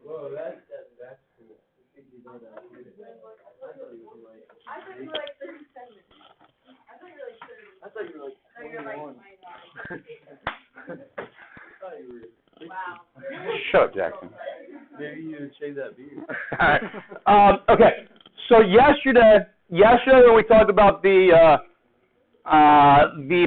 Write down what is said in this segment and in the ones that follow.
Whoa, that's cool. I thought you were like 30 seconds. I thought you were like 30. I thought you were like 21. Wow. Shut up, Jackson. Maybe you shave that beard. All right. Okay. So yesterday when we talked about the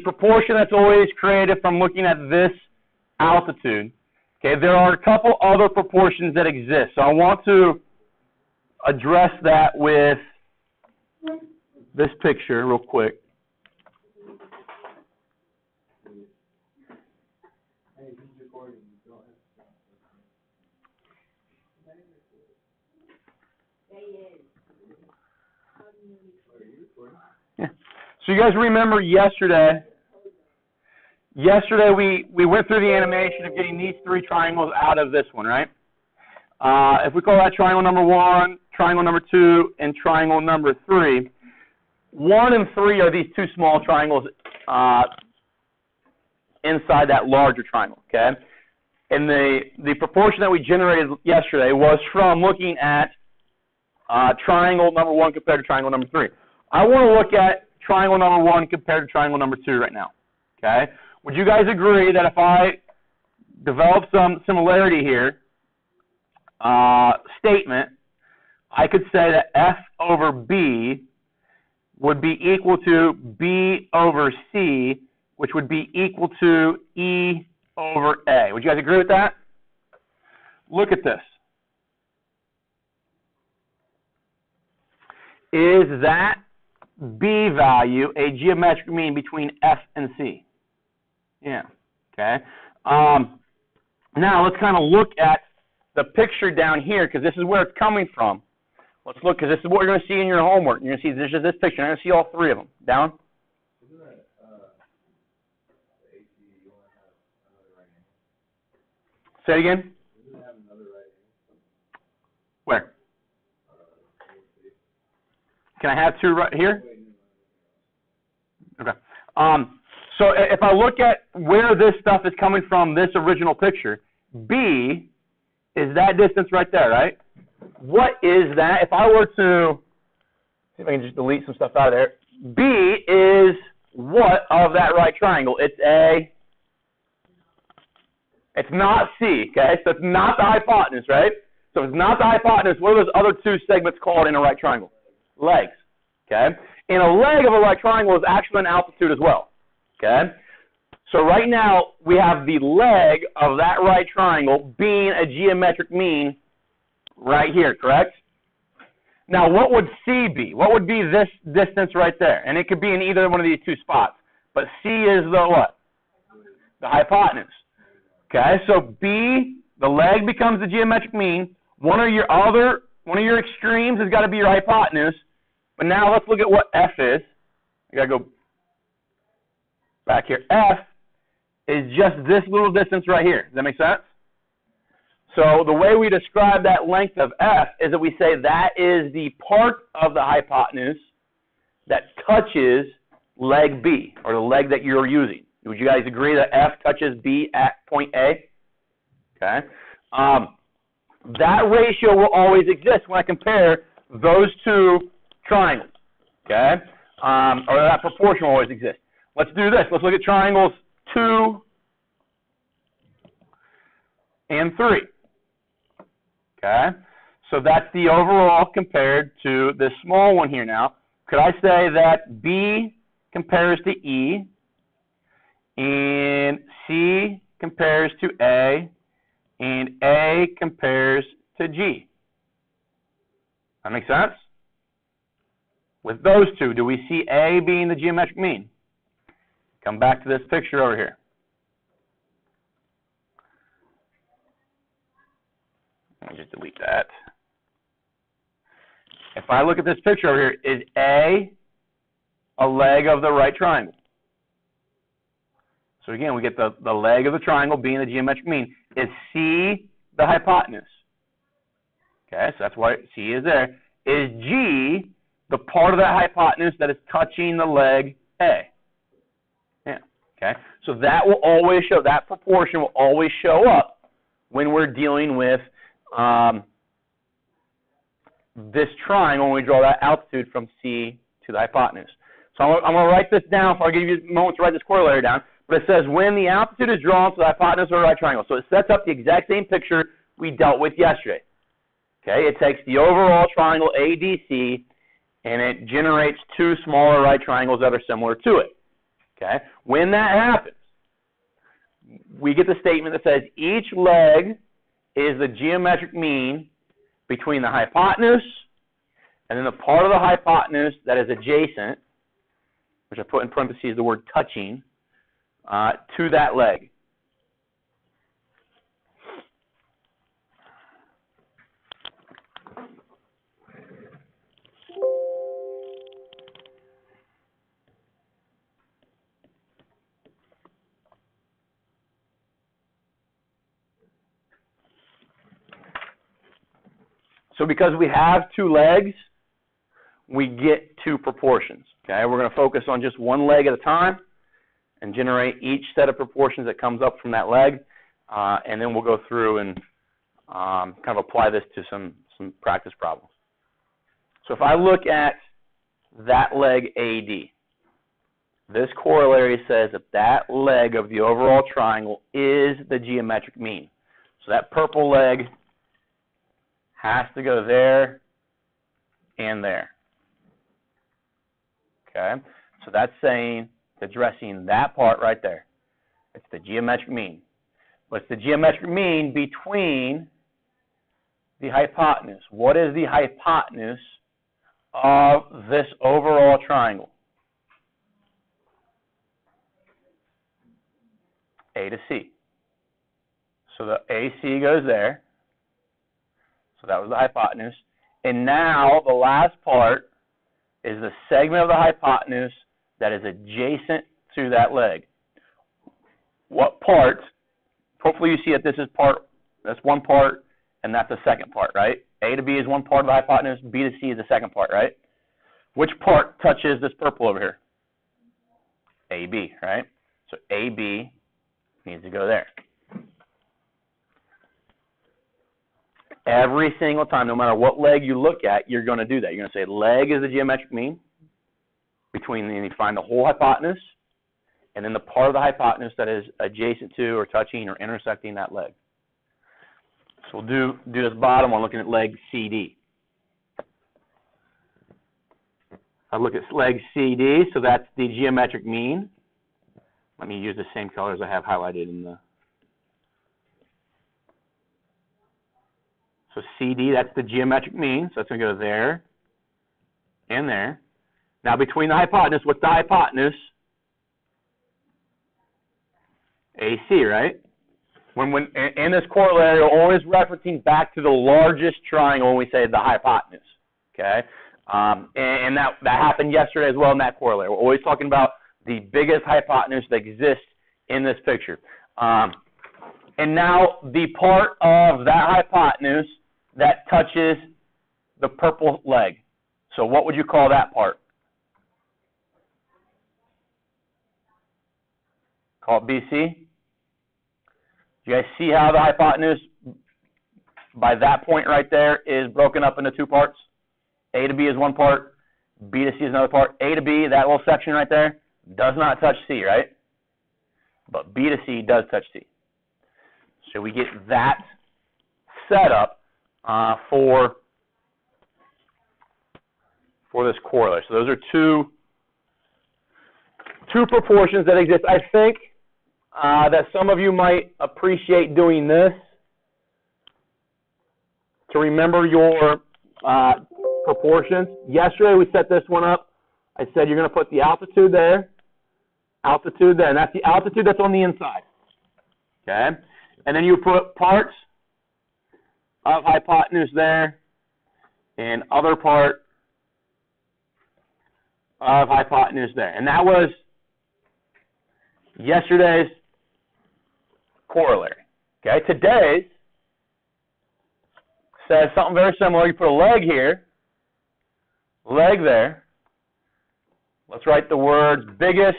proportion that's always created from looking at this altitude, okay, there are a couple other proportions that exist. So I want to address that with this picture real quick. Yeah. So you guys remember yesterday we went through the animation of getting these three triangles out of this one, right? If we call that triangle number 1, triangle number 2, and triangle number 3, 1 and 3 are these two small triangles inside that larger triangle, okay? And the proportion that we generated yesterday was from looking at triangle number 1 compared to triangle number 3. I want to look at triangle number 1 compared to triangle number 2 right now, okay? Would you guys agree that if I develop some similarity here, statement, I could say that F over B would be equal to B over C, which would be equal to E over A. Would you guys agree with that? Look at this. Is that B value a geometric mean between F and C? Yeah. Okay. Now let's kind of look at the picture down here because this is where it's coming from. Let's look because this is what you're going to see in your homework. You're going to see this is this picture. You're going to see all three of them. Down. Isn't that the AC you want to have another right angle? Say it again. Doesn't it have another right angle? Where? Can I have two right here? Okay. So if I look at where this stuff is coming from, this original picture, B is that distance right there, right? What is that? If I were to, see if I can just delete some stuff out of there. B is what of that right triangle? It's not C, okay? So it's not the hypotenuse, right? So if it's not the hypotenuse, what are those other two segments called in a right triangle? Legs, okay? And a leg of a right triangle is actually an altitude as well, okay? So right now, we have the leg of that right triangle being a geometric mean right here, correct? Now, what would C be? What would be this distance right there? And it could be in either one of these two spots. But C is the what? The hypotenuse. Okay, so B, the leg becomes the geometric mean. One of your extremes has got to be your hypotenuse. But now let's look at what F is. I got to go back here. F is just this little distance right here. Does that make sense? So the way we describe that length of F is that we say that is the part of the hypotenuse that touches leg B, or the leg that you're using. Would you guys agree that F touches B at point A? Okay. That ratio will always exist when I compare those two triangles. Okay. Or that proportion will always exist. Let's do this. Let's look at triangles 2 and 3. Okay, so that's the overall compared to this small one here now. Could I say that B compares to E, and C compares to A, and A compares to G? That makes sense? With those two, do we see A being the geometric mean? Come back to this picture over here. Let me just delete that. If I look at this picture over here, is A a leg of the right triangle? So again, we get the leg of the triangle being the geometric mean. Is C the hypotenuse? Okay, so that's why C is there. Is G the part of that hypotenuse that is touching the leg A? Yeah. Okay, so that will always show, that proportion will always show up when we're dealing with this triangle when we draw that altitude from C to the hypotenuse. So I'm going to write this down. I'll give you a moment to write this corollary down. But it says when the altitude is drawn to the hypotenuse of a right triangle. So it sets up the exact same picture we dealt with yesterday. Okay, it takes the overall triangle ADC and it generates two smaller right triangles that are similar to it. Okay, when that happens, we get the statement that says each leg is the geometric mean between the hypotenuse and then the part of the hypotenuse that is adjacent, which I put in parentheses the word touching, to that leg. So because we have two legs, we get two proportions. Okay, we're going to focus on just one leg at a time and generate each set of proportions that comes up from that leg, and then we'll go through and kind of apply this to some practice problems. So if I look at that leg AD, this corollary says that that leg of the overall triangle is the geometric mean. So that purple leg has to go there and there. Okay, so that's saying, addressing that part right there. It's the geometric mean. But it's the geometric mean between the hypotenuse. What is the hypotenuse of this overall triangle? A to C. So the AC goes there. So that was the hypotenuse. And now the last part is the segment of the hypotenuse that is adjacent to that leg. What part? Hopefully you see that this is part, that's one part, and that's the second part, right? A to B is one part of the hypotenuse, B to C is the second part, right? Which part touches this purple over here? AB, right? So AB needs to go there. Every single time, no matter what leg you look at, you're going to do that. You're going to say leg is the geometric mean between, and you find the whole hypotenuse, and then the part of the hypotenuse that is adjacent to or touching or intersecting that leg. So we'll do this bottom one, looking at leg CD. I look at leg CD, so that's the geometric mean. Let me use the same colors I have highlighted in the... So CD, that's the geometric mean, so that's going to go there and there. Now between the hypotenuse, what's the hypotenuse? AC, right? When in this corollary, we're always referencing back to the largest triangle when we say the hypotenuse, okay? And that happened yesterday as well in that corollary. We're always talking about the biggest hypotenuse that exists in this picture. And now the part of that hypotenuse that touches the purple leg. So what would you call that part? Call it BC. Do you guys see how the hypotenuse, by that point right there, is broken up into two parts? A to B is one part, B to C is another part. A to B, that little section right there, does not touch C, right? But B to C does touch C. So we get that set up for this corollary. So those are two proportions that exist. I think that some of you might appreciate doing this to remember your proportions. Yesterday we set this one up. I said you're going to put the altitude there, and that's the altitude that's on the inside. Okay? And then you put parts of hypotenuse there and other part of hypotenuse there. And that was yesterday's corollary. Okay? Today's says something very similar. You put a leg here, leg there. Let's write the words biggest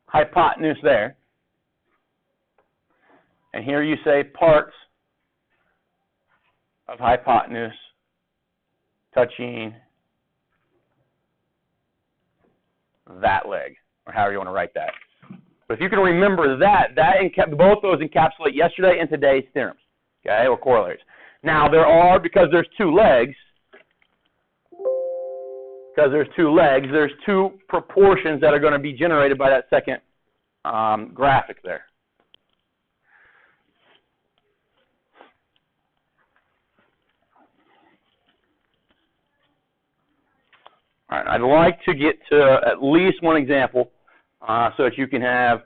hypotenuse there. And here you say parts of hypotenuse touching that leg, or however you want to write that. But if you can remember that both those encapsulate yesterday and today's theorems, okay, or corollaries. Now, because there's two legs, there's two proportions that are going to be generated by that second graphic there. All right, I'd like to get to at least one example so that you can have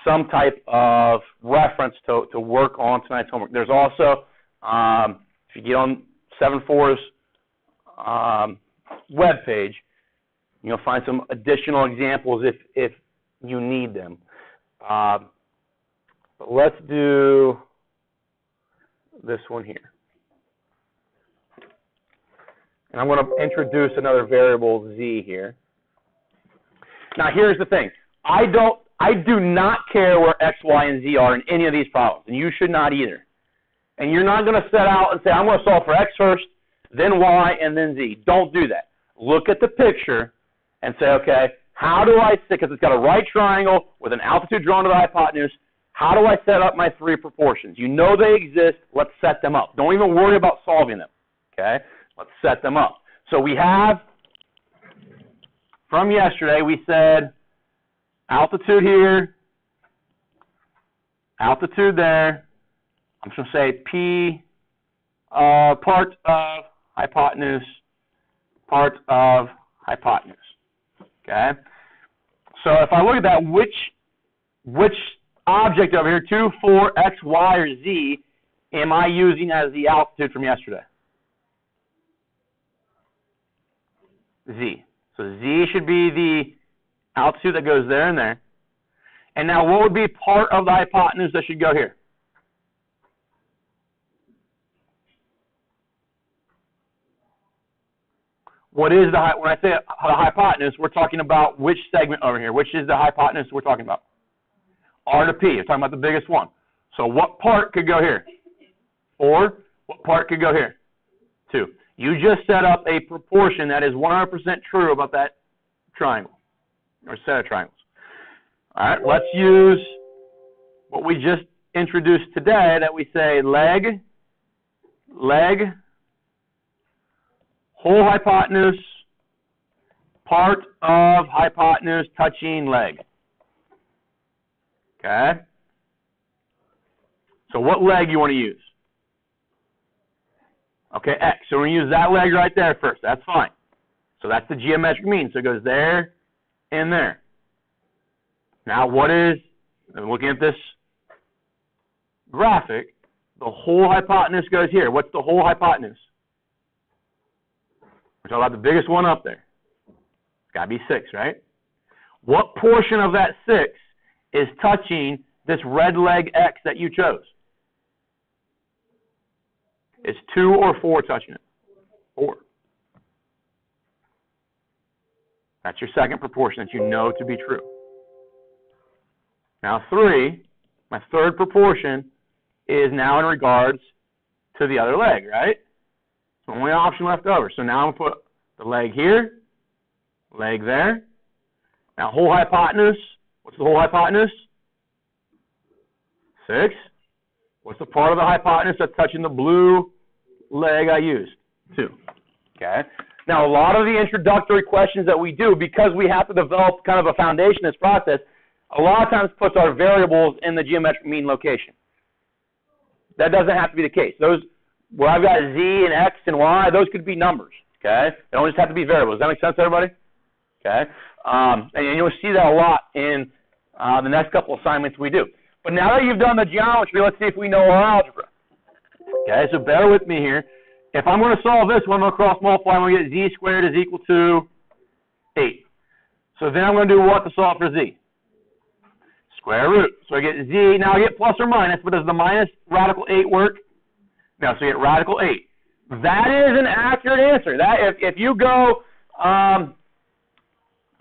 some type of reference to work on tonight's homework. There's also, if you get on 7-4's webpage, you'll find some additional examples if you need them. But let's do this one here. And I'm going to introduce another variable z here. Now here's the thing. I do not care where x, y, and z are in any of these problems, and you should not either. And you're not going to set out and say, I'm going to solve for x first, then y, and then z. Don't do that. Look at the picture and say, okay, how do I, because it's got a right triangle with an altitude drawn to the hypotenuse, how do I set up my three proportions? You know they exist. Let's set them up. Don't even worry about solving them. Okay? Let's set them up. So we have, from yesterday, we said altitude here, altitude there. I'm just going to say P, part of hypotenuse, part of hypotenuse. Okay? So if I look at that, which object over here, 2, 4, x, y, or z, am I using as the altitude from yesterday? Z. So z should be the altitude that goes there and there. And now what would be part of the hypotenuse that should go here? What is when I say hypotenuse, we're talking about which segment over here? Which is the hypotenuse we're talking about? R to P. We're talking about the biggest one. So what part could go here? 4. What part could go here? 2. You just set up a proportion that is 100% true about that triangle, or set of triangles. All right, let's use what we just introduced today, that we say leg, whole hypotenuse, part of hypotenuse touching leg. Okay? So what leg you want to use? Okay, x. So we're going to use that leg right there first. That's fine. So that's the geometric mean. So it goes there and there. Now looking at this graphic, the whole hypotenuse goes here. What's the whole hypotenuse? We're talking about the biggest one up there. It's got to be 6, right? What portion of that 6 is touching this red leg x that you chose? Is 2 or 4 touching it? 4. That's your second proportion that you know to be true. Now 3, my third proportion, is now in regards to the other leg, right? It's the only option left over. So now I'm going to put the leg here, leg there. Now whole hypotenuse, what's the whole hypotenuse? 6. What's the part of the hypotenuse that's touching the blue leg I used? 2. Okay. Now, a lot of the introductory questions that we do, because we have to develop kind of a foundation in this process, a lot of times puts our variables in the geometric mean location. That doesn't have to be the case. Those, where I've got z and x and y, those could be numbers. Okay. They don't just have to be variables. Does that make sense to everybody? Okay. And you'll see that a lot in the next couple assignments we do. But now that you've done the geometry, let's see if we know our algebra. Okay, so bear with me here. If I'm going to solve this one, I'm going to cross multiply. I'm going to get z squared is equal to 8. So then I'm going to do what to solve for z? Square root. So I get z. Now I get plus or minus, but does the minus radical 8 work? No, so you get radical 8. That is an accurate answer. That if you go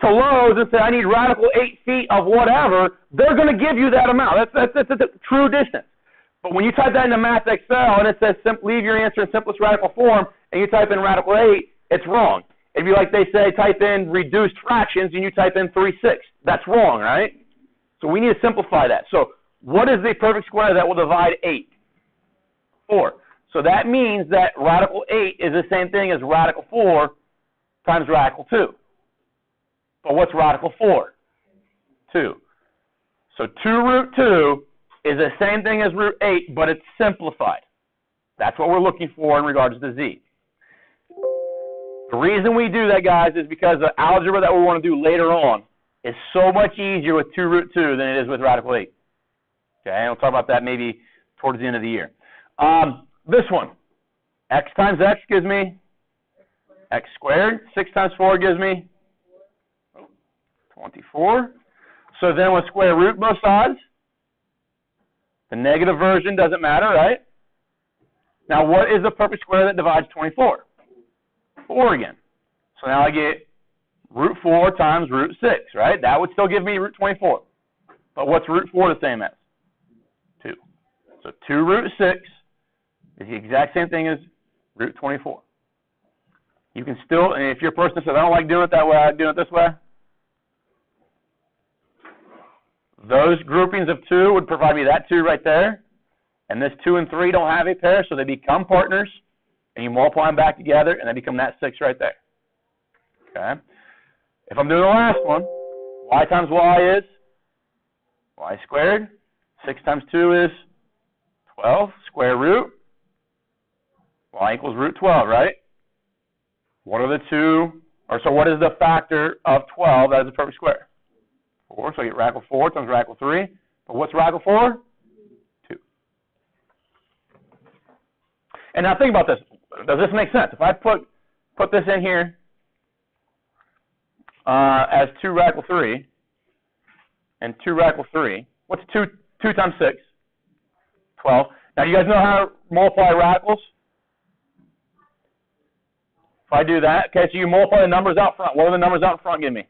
to Lowe's and say, I need radical 8 feet of whatever, they're going to give you that amount. That's a true distance. But when you type that into Math Excel and it says leave your answer in simplest radical form, and you type in radical 8, it's wrong. It'd be like they say type in reduced fractions and you type in 3/6. That's wrong, right? So we need to simplify that. So what is the perfect square that will divide 8? 4. So that means that radical 8 is the same thing as radical 4 times radical 2. But what's radical 4? 2. So 2 root 2 is the same thing as root 8, but it's simplified. That's what we're looking for in regards to z. The reason we do that, guys, is because the algebra that we want to do later on is so much easier with 2 root 2 than it is with radical 8. Okay, and we'll talk about that maybe towards the end of the year. This one, x times x gives me x squared. 6 times 4 gives me 24. So then we'll square root both sides. The negative version doesn't matter, right? Now, what is the perfect square that divides 24? 4 again. So now I get root 4 times root 6, right? That would still give me root 24. But what's root 4 the same as? 2. So 2 root 6 is the exact same thing as root 24. You can still, and if you're a person that says, I don't like doing it that way, I like doing it this way, those groupings of 2 would provide me that 2 right there. And this 2 and 3 don't have a pair, so they become partners. And you multiply them back together, and they become that 6 right there. Okay? If I'm doing the last one, y times y is y squared. 6 times 2 is 12. Square root. Y equals root 12, right? What are the two, or so what is the factor of 12 that is a perfect square? 4, so I get radical 4 times radical 3. But what's radical 4? 2. And now think about this. Does this make sense? If I put this in here as 2 radical 3 and 2 radical 3, what's 2 times 6? 12. Now, you guys know how to multiply radicals? If I do that, okay, so you multiply the numbers out front. What do the numbers out front give me?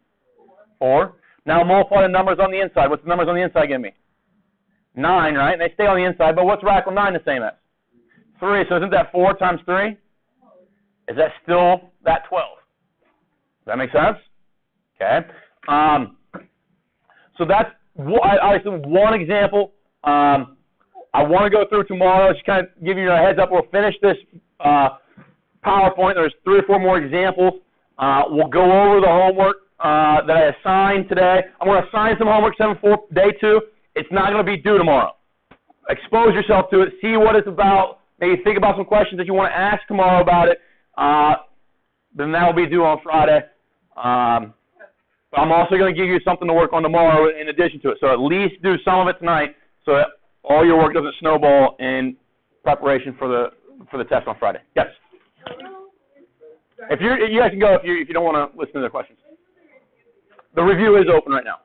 4. Now multiply the numbers on the inside. What's the numbers on the inside give me? 9, right? And they stay on the inside, but what's radical 9 the same as? 3. So isn't that 4 times 3? Is that still that 12? Does that make sense? Okay. So that's obviously one example. I want to go through tomorrow, just kind of give you a heads up. We'll finish this PowerPoint. There's 3 or 4 more examples. We'll go over the homework that I assigned today. I'm going to assign some homework 7-4 day 2. It's not going to be due tomorrow. Expose yourself to it. See what it's about. Maybe think about some questions that you want to ask tomorrow about it. Then that will be due on Friday. But I'm also going to give you something to work on tomorrow in addition to it. So at least do some of it tonight so that all your work doesn't snowball in preparation for the test on Friday. Yes? You guys can go if you don't want to listen to the questions. The review is open right now.